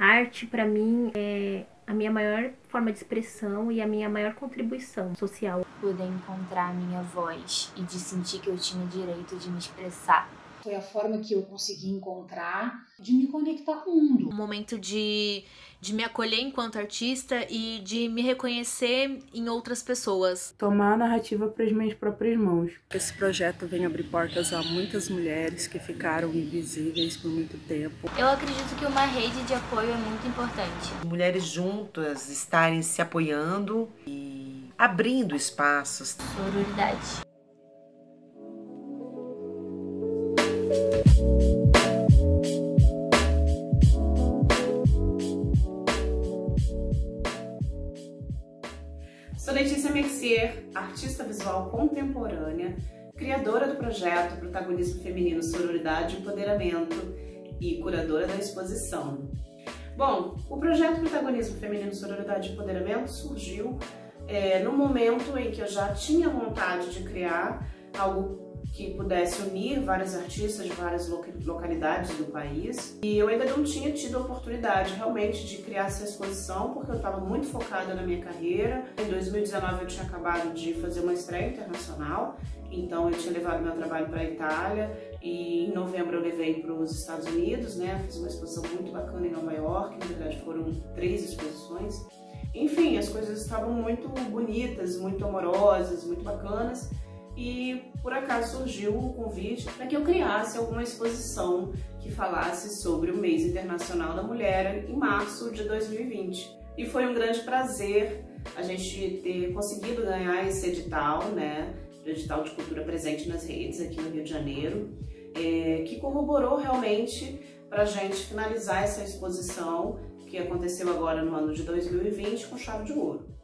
arte para mim é a minha maior forma de expressão e a minha maior contribuição social. Poder encontrar a minha voz e de sentir que eu tinha direito de me expressar. Foi a forma que eu consegui encontrar de me conectar com o mundo. Um momento de me acolher enquanto artista e de me reconhecer em outras pessoas. Tomar a narrativa para as minhas próprias mãos. Esse projeto vem abrir portas a muitas mulheres que ficaram invisíveis por muito tempo. Eu acredito que uma rede de apoio é muito importante. Mulheres juntas estarem se apoiando e abrindo espaços. Sororidade. Sou Letícia Mercier, artista visual contemporânea, criadora do projeto Protagonismo Feminino, Sororidade e Empoderamento e curadora da exposição. Bom, o projeto Protagonismo Feminino, Sororidade e Empoderamento surgiu no momento em que eu já tinha vontade de criar algo que pudesse unir vários artistas de várias localidades do país. E eu ainda não tinha tido a oportunidade realmente de criar essa exposição, porque eu estava muito focada na minha carreira. Em 2019 eu tinha acabado de fazer uma estreia internacional, então eu tinha levado meu trabalho para a Itália e em novembro eu levei para os Estados Unidos, né? Fiz uma exposição muito bacana em Nova York, na verdade foram 3 exposições. Enfim, as coisas estavam muito bonitas, muito amorosas, muito bacanas. E por acaso surgiu o convite para que eu criasse alguma exposição que falasse sobre o Mês Internacional da Mulher em março de 2020. E foi um grande prazer a gente ter conseguido ganhar esse edital, né? O edital de cultura presente nas redes aqui no Rio de Janeiro, que corroborou realmente para a gente finalizar essa exposição que aconteceu agora no ano de 2020 com chave de ouro.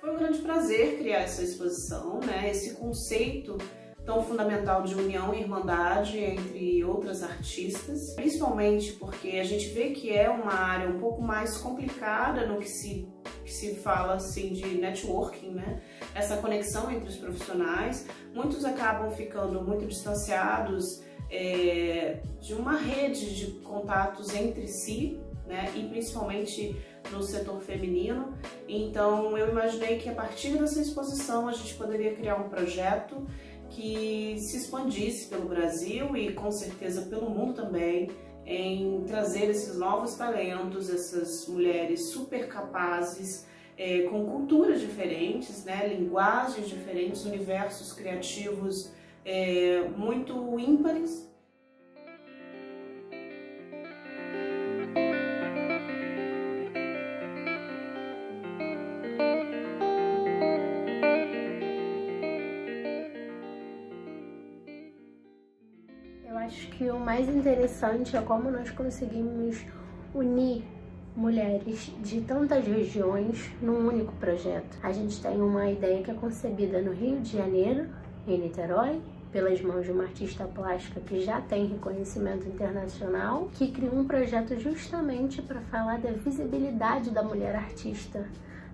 Foi um grande prazer criar essa exposição, né? Esse conceito tão fundamental de união e irmandade entre outras artistas, principalmente porque a gente vê que é uma área um pouco mais complicada no que se fala assim de networking, né? Essa conexão entre os profissionais. Muitos acabam ficando muito distanciados de uma rede de contatos entre si, né? E principalmente no setor feminino. Então eu imaginei que a partir dessa exposição a gente poderia criar um projeto que se expandisse pelo Brasil e com certeza pelo mundo também, em trazer esses novos talentos, essas mulheres super capazes, com culturas diferentes, né, linguagens diferentes, universos criativos muito ímpares. Eu acho que o mais interessante é como nós conseguimos unir mulheres de tantas regiões num único projeto. A gente tem uma ideia que é concebida no Rio de Janeiro, em Niterói, pelas mãos de uma artista plástica que já tem reconhecimento internacional, que criou um projeto justamente para falar da visibilidade da mulher artista,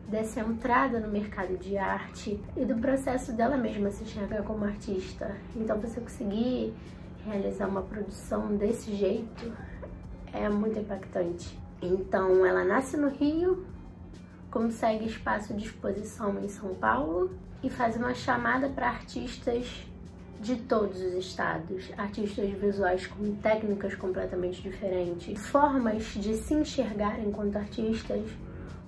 dessa entrada no mercado de arte e do processo dela mesma se enxergar como artista. Então você conseguir realizar uma produção desse jeito é muito impactante. Então ela nasce no Rio, consegue espaço de exposição em São Paulo e faz uma chamada para artistas de todos os estados, artistas visuais com técnicas completamente diferentes, formas de se enxergar enquanto artistas.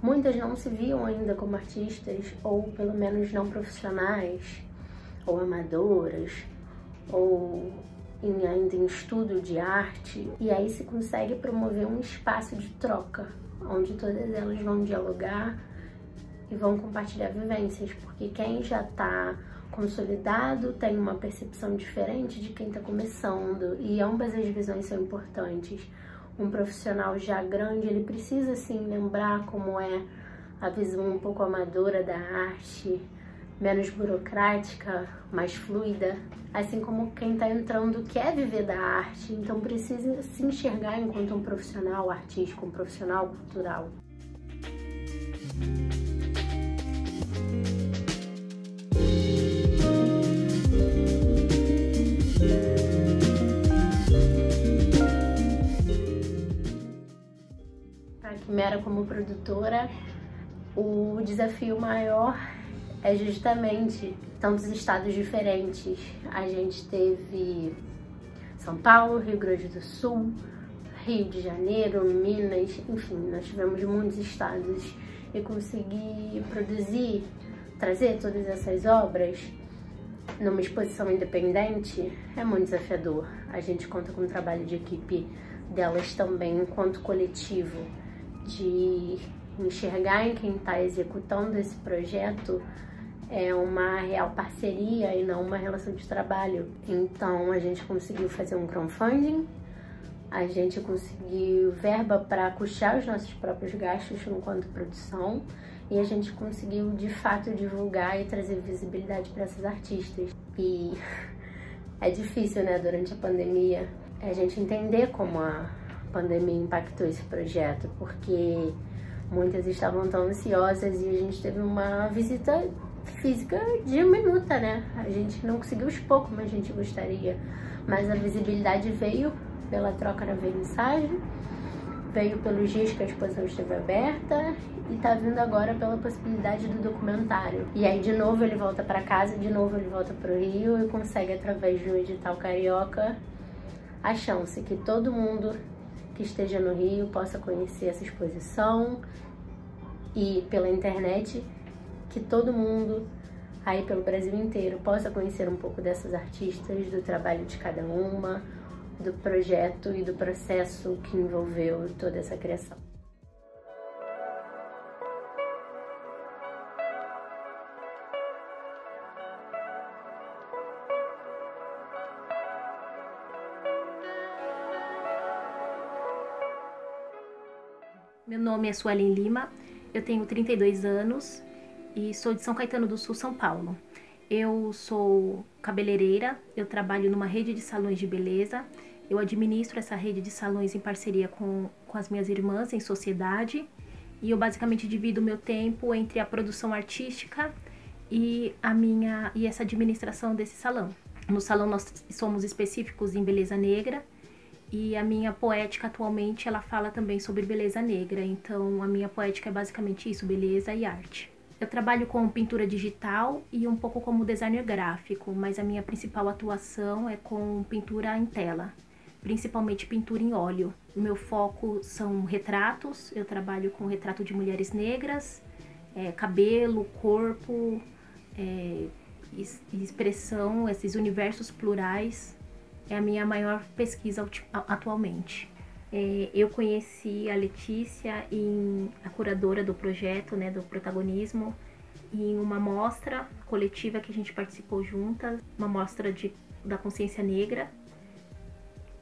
Muitas não se viam ainda como artistas, ou pelo menos não profissionais, ou amadoras, ou ainda em estudo de arte. E aí se consegue promover um espaço de troca, onde todas elas vão dialogar e vão compartilhar vivências, porque quem já está consolidado tem uma percepção diferente de quem está começando, e ambas as visões são importantes. Um profissional já grande, ele precisa sim lembrar como é a visão um pouco amadora da arte, menos burocrática, mais fluida, assim como quem está entrando quer viver da arte, então precisa se enxergar enquanto um profissional artístico, um profissional cultural. Vera como produtora, o desafio maior é justamente tantos estados diferentes. A gente teve São Paulo, Rio Grande do Sul, Rio de Janeiro, Minas, enfim, nós tivemos muitos estados e conseguir produzir, trazer todas essas obras numa exposição independente é muito desafiador. A gente conta com o trabalho de equipe delas também, enquanto coletivo, de enxergar em quem está executando esse projeto é uma real parceria e não uma relação de trabalho. Então a gente conseguiu fazer um crowdfunding, a gente conseguiu verba para custear os nossos próprios gastos enquanto produção e a gente conseguiu de fato divulgar e trazer visibilidade para essas artistas. E é difícil, né, durante a pandemia, a gente entender como a pandemia impactou esse projeto, porque muitas estavam tão ansiosas e a gente teve uma visita física diminuta, né? A gente não conseguiu expor como a gente gostaria, mas a visibilidade veio pela troca na vernissagem, veio pelos dias que a exposição esteve aberta e tá vindo agora pela possibilidade do documentário. E aí de novo ele volta para casa, de novo ele volta pro Rio e consegue, através de um edital carioca, a chance que todo mundo que esteja no Rio possa conhecer essa exposição e pela internet que todo mundo aí pelo Brasil inteiro possa conhecer um pouco dessas artistas, do trabalho de cada uma, do projeto e do processo que envolveu toda essa criação. Meu nome é Suelen Lima, eu tenho 32 anos e sou de São Caetano do Sul, São Paulo. Eu sou cabeleireira, eu trabalho numa rede de salões de beleza, eu administro essa rede de salões em parceria com as minhas irmãs em sociedade e eu basicamente divido o meu tempo entre a produção artística e essa administração desse salão. No salão nós somos específicos em beleza negra e a minha poética atualmente ela fala também sobre beleza negra, então a minha poética é basicamente isso, beleza e arte. Eu trabalho com pintura digital e um pouco como designer gráfico, mas a minha principal atuação é com pintura em tela, principalmente pintura em óleo. O meu foco são retratos, eu trabalho com retrato de mulheres negras, cabelo, corpo, expressão, esses universos plurais, é a minha maior pesquisa atualmente. Eu conheci a Letícia, a curadora do projeto, né, do protagonismo, em uma mostra coletiva que a gente participou juntas, uma mostra da consciência negra,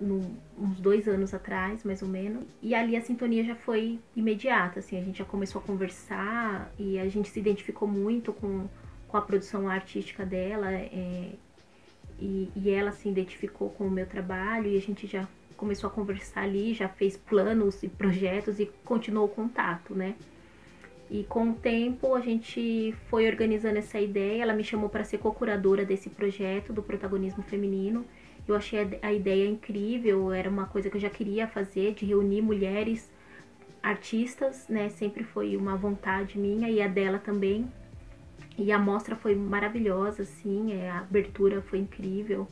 uns 2 anos atrás, mais ou menos. E ali a sintonia já foi imediata, assim, a gente já começou a conversar e a gente se identificou muito com a produção artística dela, e ela se identificou com o meu trabalho e a gente já começou a conversar ali, já fez planos e projetos e continuou o contato, né? E com o tempo a gente foi organizando essa ideia, ela me chamou para ser co-curadora desse projeto do protagonismo feminino. Eu achei a ideia incrível, era uma coisa que eu já queria fazer, de reunir mulheres artistas, né? Sempre foi uma vontade minha e a dela também. E a mostra foi maravilhosa, assim, a abertura foi incrível.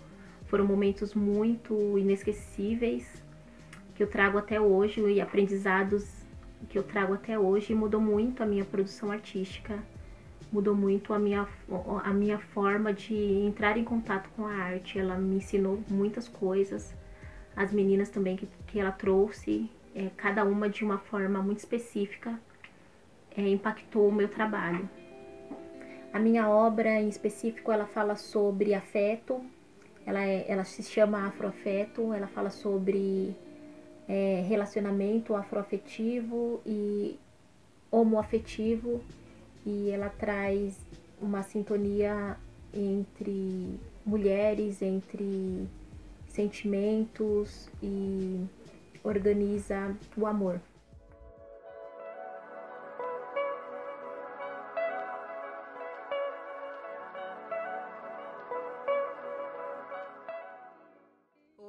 Foram momentos muito inesquecíveis que eu trago até hoje e aprendizados que eu trago até hoje. E mudou muito a minha produção artística, mudou muito a minha forma de entrar em contato com a arte. Ela me ensinou muitas coisas, as meninas também que ela trouxe, cada uma de uma forma muito específica, impactou o meu trabalho. A minha obra em específico, ela fala sobre afeto, ela se chama Afroafeto, ela fala sobre relacionamento afroafetivo e homoafetivo, e ela traz uma sintonia entre mulheres, entre sentimentos e organiza o amor.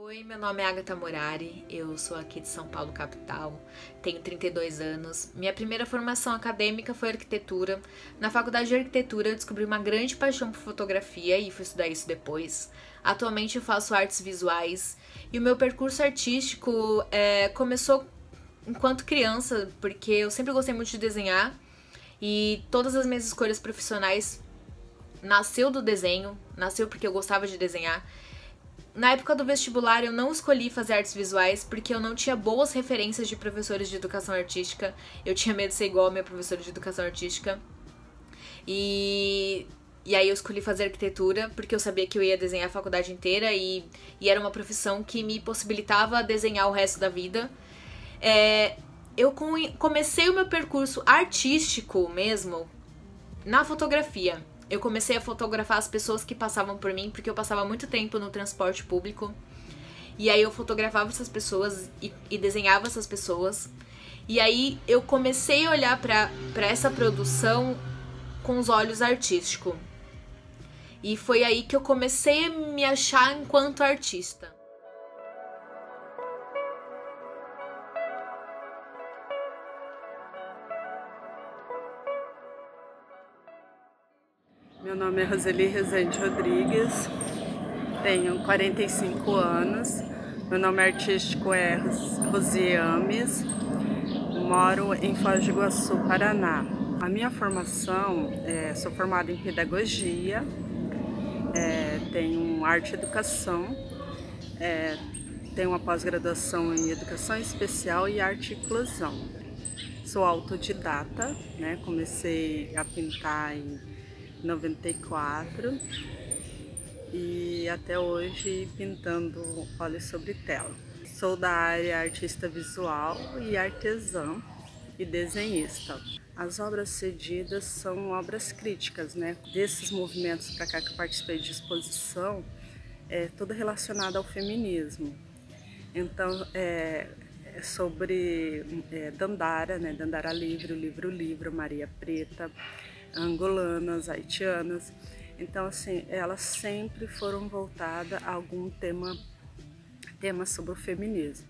Oi, meu nome é Agatha Morari, eu sou aqui de São Paulo, capital, tenho 32 anos. Minha primeira formação acadêmica foi arquitetura. Na faculdade de arquitetura eu descobri uma grande paixão por fotografia e fui estudar isso depois. Atualmente eu faço artes visuais e o meu percurso artístico começou enquanto criança, porque eu sempre gostei muito de desenhar e todas as minhas escolhas profissionais nasceu do desenho, nasceu porque eu gostava de desenhar. Na época do vestibular eu não escolhi fazer artes visuais porque eu não tinha boas referências de professores de educação artística. Eu tinha medo de ser igual a minha professora de educação artística. E aí eu escolhi fazer arquitetura porque eu sabia que eu ia desenhar a faculdade inteira e era uma profissão que me possibilitava desenhar o resto da vida. Eu comecei o meu percurso artístico mesmo na fotografia. Eu comecei a fotografar as pessoas que passavam por mim, porque eu passava muito tempo no transporte público. E aí eu fotografava essas pessoas e desenhava essas pessoas. E aí eu comecei a olhar pra essa produção com os olhos artísticos. E foi aí que eu comecei a me achar enquanto artista. Meu nome é Roseli Rezende Rodrigues, tenho 45 anos, meu nome artístico é Rosie Ames, moro em Foz do Iguaçu, Paraná. A minha formação, sou formada em pedagogia, tenho arte e educação, tenho uma pós-graduação em educação especial e arte e inclusão. Sou autodidata, né? Comecei a pintar em 94 e até hoje pintando óleo sobre tela. Sou da área artista visual e artesã e desenhista. As obras cedidas são obras críticas, né? Desses movimentos para cá que eu participei de exposição, toda relacionada ao feminismo. Então, sobre Dandara, né? Dandara Livre, o livro, Maria Preta, angolanas, haitianas. Então, assim, elas sempre foram voltadas a algum tema sobre o feminismo.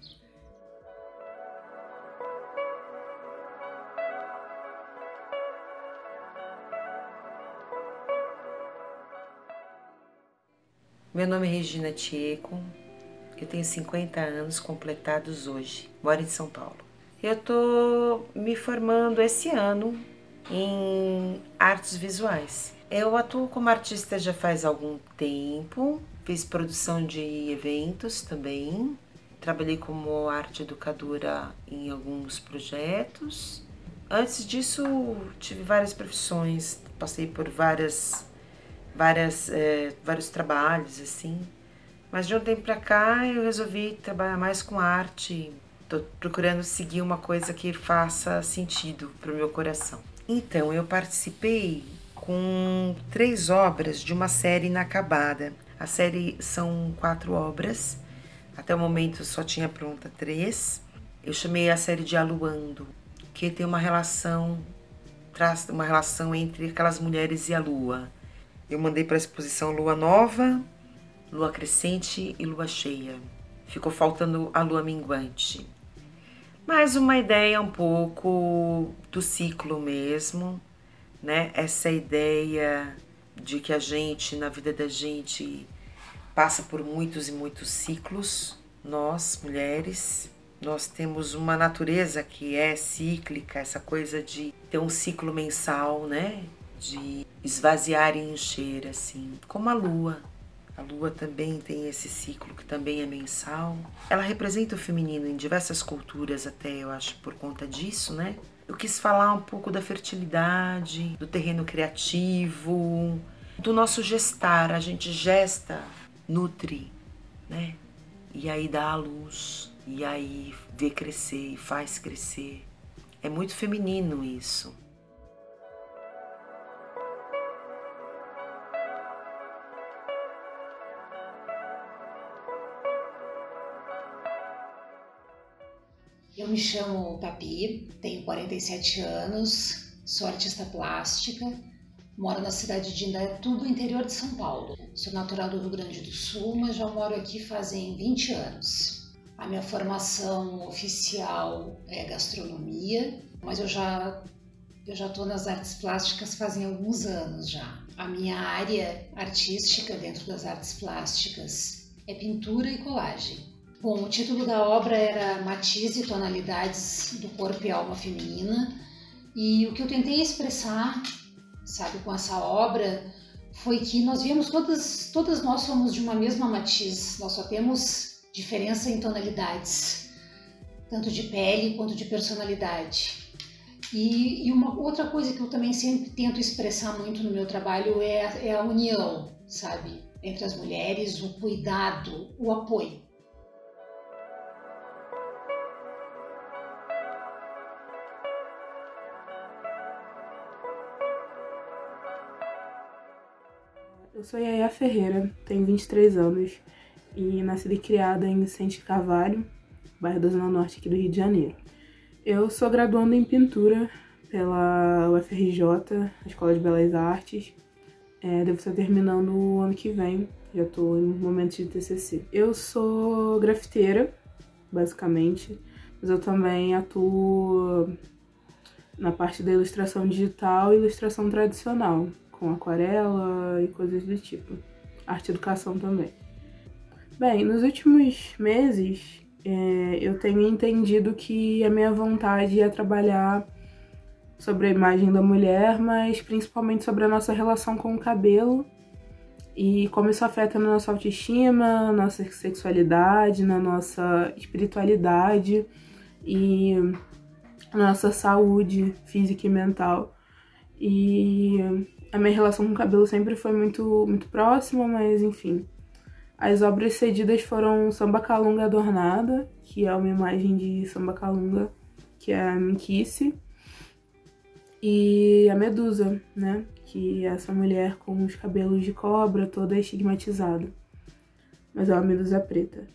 Meu nome é Regina Tieco, eu tenho 50 anos completados hoje, moro em São Paulo. Eu tô me formando esse ano em artes visuais. Eu atuo como artista já faz algum tempo, fiz produção de eventos também, trabalhei como arte educadora em alguns projetos. Antes disso, tive várias profissões, passei por vários trabalhos, assim. Mas de um tempo pra cá eu resolvi trabalhar mais com arte. Tô procurando seguir uma coisa que faça sentido pro meu coração. Então, eu participei com 3 obras de uma série inacabada. A série são 4 obras, até o momento só tinha pronta 3. Eu chamei a série de Aluando, que tem traz uma relação entre aquelas mulheres e a lua. Eu mandei para a exposição Lua Nova, Lua Crescente e Lua Cheia. Ficou faltando a Lua Minguante. Mas uma ideia um pouco do ciclo mesmo, né? Essa ideia de que a gente, na vida da gente, passa por muitos e muitos ciclos. Nós, mulheres, nós temos uma natureza que é cíclica, essa coisa de ter um ciclo mensal, né? De esvaziar e encher, assim, como a lua. A lua também tem esse ciclo que também é mensal. Ela representa o feminino em diversas culturas, até eu acho por conta disso, né? Eu quis falar um pouco da fertilidade, do terreno criativo, do nosso gestar. A gente gesta, nutre, né? E aí dá a luz, e aí vê crescer e faz crescer. É muito feminino isso. Eu me chamo Papi, tenho 47 anos, sou artista plástica, Moro na cidade de Indaiatuba, interior de São Paulo. Sou natural do Rio Grande do Sul, mas já moro aqui fazem 20 anos. A minha formação oficial é gastronomia, mas eu já estou nas artes plásticas fazem alguns anos já. A minha área artística dentro das artes plásticas é pintura e colagem. Bom, o título da obra era Matiz e Tonalidades do Corpo e Alma Feminina, e o que eu tentei expressar, sabe, com essa obra foi que nós viemos todas nós somos de uma mesma matiz, nós só temos diferença em tonalidades, tanto de pele quanto de personalidade. E uma outra coisa que eu também sempre tento expressar muito no meu trabalho é a união, sabe, entre as mulheres, o cuidado, o apoio. Eu sou Yaya Ferreira, tenho 23 anos e nascida e criada em Vicente Carvalho, bairro da Zona Norte aqui do Rio de Janeiro. Eu sou graduanda em pintura pela UFRJ, Escola de Belas Artes. Devo estar terminando o ano que vem, já estou em momento de TCC. Eu sou grafiteira, basicamente, mas eu também atuo na parte da ilustração digital e ilustração tradicional, com aquarela e coisas do tipo. Arte e educação também. Bem, nos últimos meses eu tenho entendido que a minha vontade é trabalhar sobre a imagem da mulher, mas principalmente sobre a nossa relação com o cabelo e como isso afeta na nossa autoestima, na nossa sexualidade, na nossa espiritualidade e na nossa saúde física e mental. E a minha relação com o cabelo sempre foi muito próxima, mas enfim. As obras cedidas foram Samba Calunga Adornada, que é uma imagem de Samba Calunga, que é a Minquice, e a Medusa, né, que é essa mulher com os cabelos de cobra, toda estigmatizada, mas é uma medusa preta.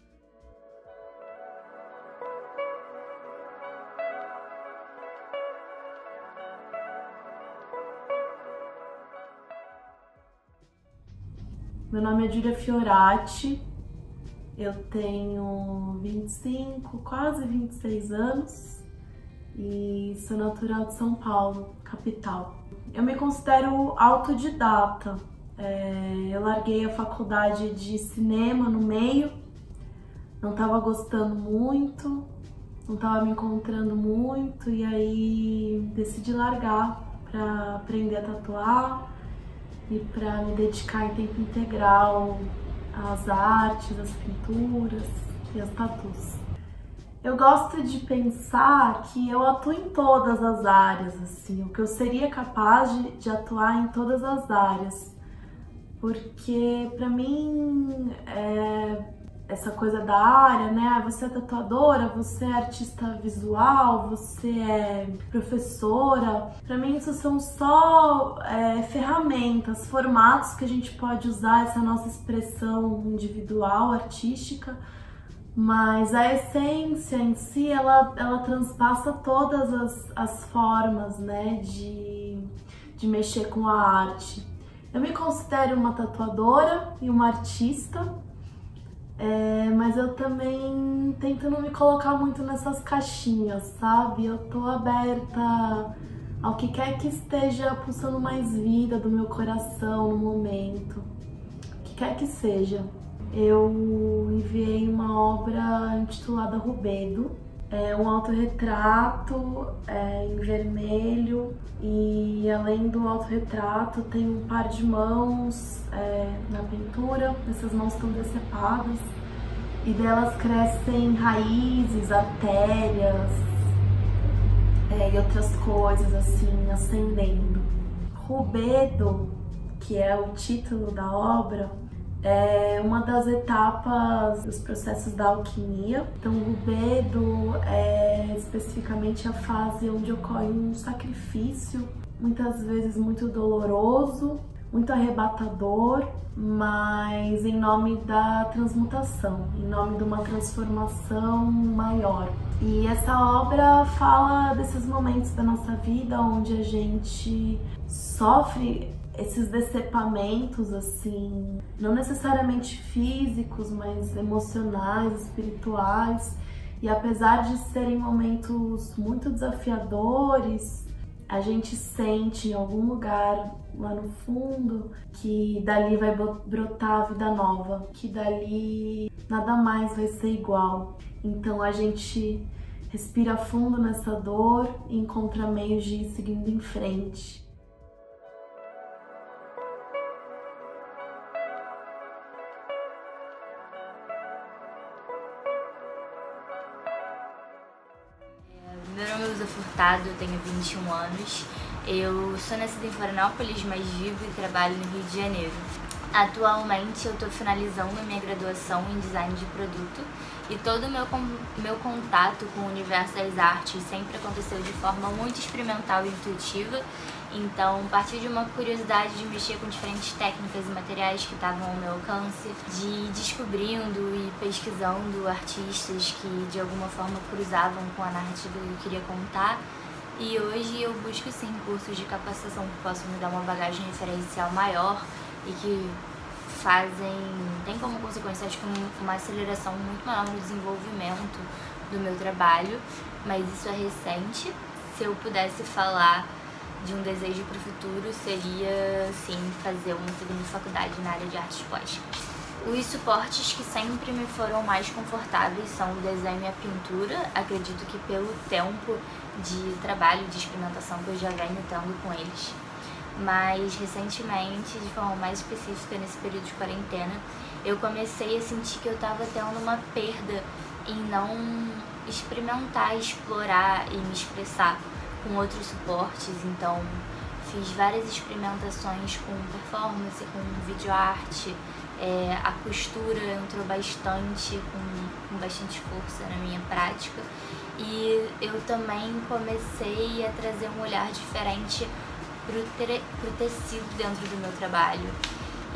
Meu nome é Júlia Fiorati, eu tenho 25, quase 26 anos e sou natural de São Paulo, capital. Eu me considero autodidata, eu larguei a faculdade de cinema no meio, não estava gostando muito, não estava me encontrando muito e aí decidi largar para aprender a tatuar e para me dedicar em tempo integral às artes, às pinturas e às tatus. Eu gosto de pensar que eu atuo em todas as áreas, assim, o que eu seria capaz de atuar em todas as áreas, porque para mim essa coisa da área, né? Você é tatuadora, você é artista visual, você é professora. Para mim isso são só ferramentas, formatos que a gente pode usar essa nossa expressão individual, artística, mas a essência em si, ela transpassa todas as formas, né, de mexer com a arte. Eu me considero uma tatuadora e uma artista, mas eu também tento não me colocar muito nessas caixinhas, sabe? Eu tô aberta ao que quer que esteja pulsando mais vida do meu coração no momento, o que quer que seja. Eu enviei uma obra intitulada Rubedo, um autorretrato em vermelho, e além do autorretrato tem um par de mãos na pintura. Essas mãos estão decepadas e delas crescem raízes, artérias e outras coisas assim acendendo. Rubedo, que é o título da obra, é uma das etapas dos processos da alquimia. Então, o rubedo é especificamente a fase onde ocorre um sacrifício, muitas vezes muito doloroso, muito arrebatador, mas em nome da transmutação, em nome de uma transformação maior. E essa obra fala desses momentos da nossa vida onde a gente sofre esses decepamentos, assim, não necessariamente físicos, mas emocionais, espirituais. E apesar de serem momentos muito desafiadores, a gente sente em algum lugar lá no fundo que dali vai brotar a vida nova, que dali nada mais vai ser igual. Então a gente respira fundo nessa dor e encontra meios de ir seguindo em frente. Meu nome é Luísa Furtado, eu tenho 21 anos. Eu sou nascida em Florianópolis, mas vivo e trabalho no Rio de Janeiro. Atualmente eu estou finalizando a minha graduação em design de produto e todo o meu contato com o universo das artes sempre aconteceu de forma muito experimental e intuitiva. Então, a partir de uma curiosidade de mexer com diferentes técnicas e materiais que estavam ao meu alcance, de ir descobrindo e pesquisando artistas que de alguma forma cruzavam com a narrativa que eu queria contar. E hoje eu busco sim cursos de capacitação que possam me dar uma bagagem referencial maior e que tem como consequência, acho que uma aceleração muito maior no desenvolvimento do meu trabalho, mas isso é recente. Se eu pudesse falar de um desejo para o futuro, seria sim fazer uma segunda faculdade na área de artes plásticas. Os suportes que sempre me foram mais confortáveis são o desenho e a pintura. Acredito que pelo tempo de trabalho, de experimentação que eu já venho tendo com eles. Mas recentemente, de forma mais específica nesse período de quarentena, eu comecei a sentir que eu estava tendo uma perda em não experimentar, explorar e me expressar com outros suportes. Então fiz várias experimentações com performance, com videoarte, a costura entrou bastante, com bastante força na minha prática, e eu também comecei a trazer um olhar diferente pro tecido dentro do meu trabalho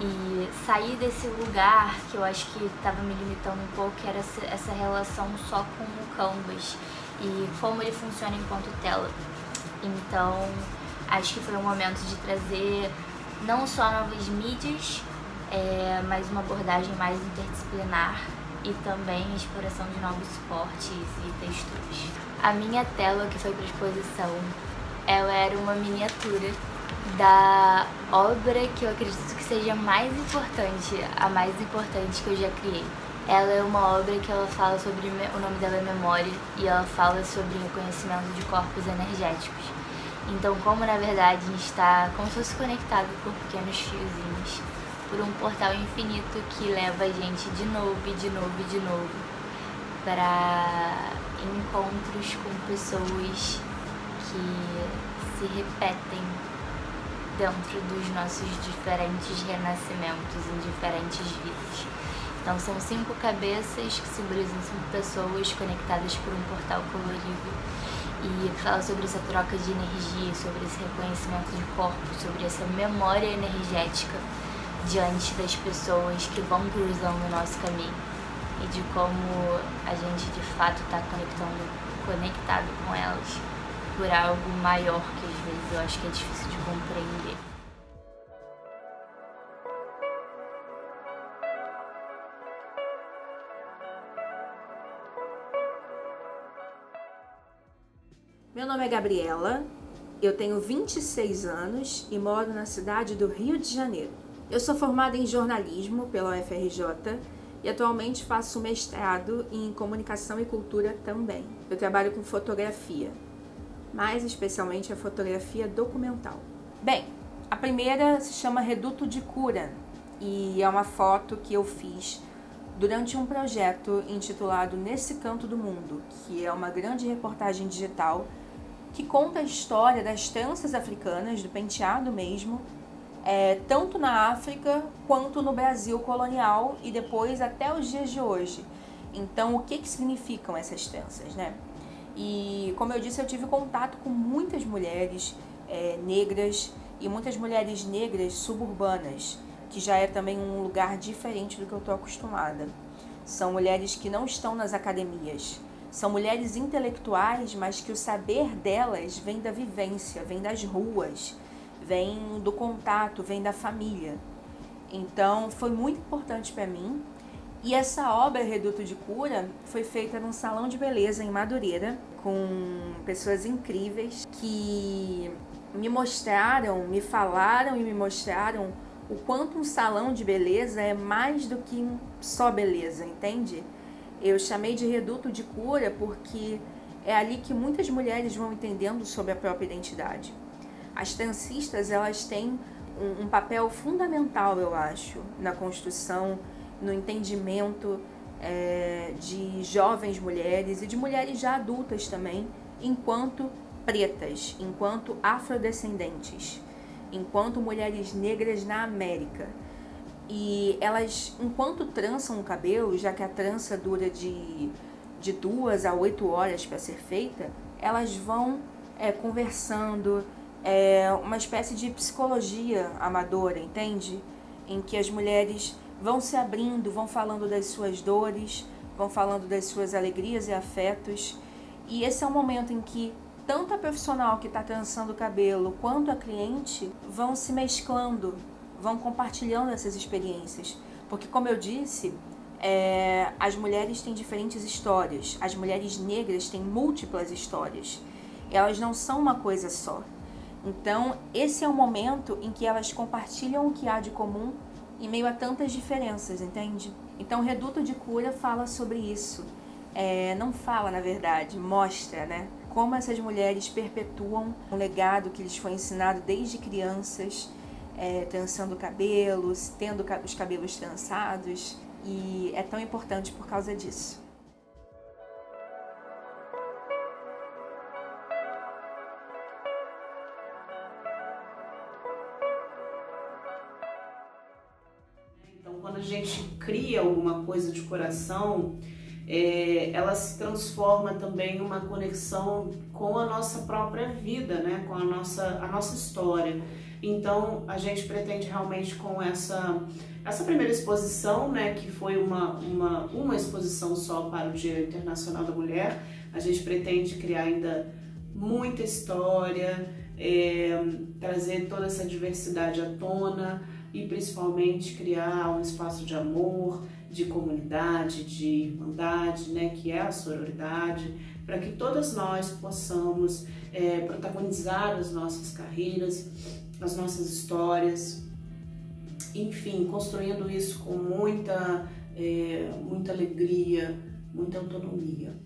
e sair desse lugar que eu acho que estava me limitando um pouco, que era essa relação só com o canvas e como ele funciona enquanto tela. Então acho que foi um momento de trazer não só novas mídias, mas uma abordagem mais interdisciplinar e também a exploração de novos suportes e texturas. A minha tela que foi para exposição, ela era uma miniatura da obra que eu acredito que seja a mais importante que eu já criei. Ela é uma obra que ela fala sobre, o nome dela é Memória, e ela fala sobre reconhecimento de corpos energéticos. Então, como na verdade a gente está como se fosse conectado por pequenos fiozinhos, por um portal infinito que leva a gente de novo e de novo e de novo para encontros com pessoas que se repetem dentro dos nossos diferentes renascimentos em diferentes vidas. Então são 5 cabeças que simbolizam 5 pessoas conectadas por um portal colorido e fala sobre essa troca de energia, sobre esse reconhecimento de corpo, sobre essa memória energética diante das pessoas que vão cruzando o nosso caminho e de como a gente de fato está conectado com elas por algo maior que às vezes eu acho que é difícil de compreender. Meu nome é Gabriela, eu tenho 26 anos e moro na cidade do Rio de Janeiro. Eu sou formada em jornalismo pela UFRJ e atualmente faço mestrado em comunicação e cultura também. Eu trabalho com fotografia, mais especialmente a fotografia documental. Bem, a primeira se chama Reduto de Cura e é uma foto que eu fiz durante um projeto intitulado Nesse Canto do Mundo, que é uma grande reportagem digital que conta a história das tranças africanas, do penteado mesmo, tanto na África quanto no Brasil colonial e depois até os dias de hoje. Então, o que significam essas tranças, né? E, como eu disse, eu tive contato com muitas mulheres negras e muitas mulheres negras suburbanas, que já é também um lugar diferente do que eu estou acostumada. São mulheres que não estão nas academias. São mulheres intelectuais, mas que o saber delas vem da vivência, vem das ruas, vem do contato, vem da família. Então, foi muito importante para mim. E essa obra, Reduto de Cura, foi feita num salão de beleza em Madureira, com pessoas incríveis que me mostraram, me falaram e me mostraram o quanto um salão de beleza é mais do que só beleza, entende? Eu chamei de Reduto de Cura porque é ali que muitas mulheres vão entendendo sobre a própria identidade. As transistas, elas têm um papel fundamental, eu acho, na construção, no entendimento de jovens mulheres e de mulheres já adultas também, enquanto pretas, enquanto afrodescendentes, enquanto mulheres negras na América. E elas, enquanto trançam o cabelo, já que a trança dura de 2 a 8 horas para ser feita, elas vão conversando, uma espécie de psicologia amadora, entende? Em que as mulheres vão se abrindo, vão falando das suas dores, vão falando das suas alegrias e afetos. E esse é um momento em que tanto a profissional que está trançando o cabelo quanto a cliente vão se mesclando, vão compartilhando essas experiências. Porque, como eu disse, as mulheres têm diferentes histórias, as mulheres negras têm múltiplas histórias, elas não são uma coisa só. Então, esse é o momento em que elas compartilham o que há de comum em meio a tantas diferenças, entende? Então, o Reduto de Cura fala sobre isso. Não fala, na verdade, mostra, né? Como essas mulheres perpetuam um legado que lhes foi ensinado desde crianças, trançando cabelos, tendo os cabelos trançados, e é tão importante por causa disso. Então, quando a gente cria alguma coisa de coração, ela se transforma também em uma conexão com a nossa própria vida, né? Com a nossa história. Então, a gente pretende realmente, com essa primeira exposição, né, que foi uma exposição só para o Dia Internacional da Mulher, a gente pretende criar ainda muita história, trazer toda essa diversidade à tona e principalmente criar um espaço de amor, de comunidade, de irmandade, né, que é a sororidade, para que todas nós possamos protagonizar as nossas carreiras, as nossas histórias, enfim, construindo isso com muita alegria, muita autonomia.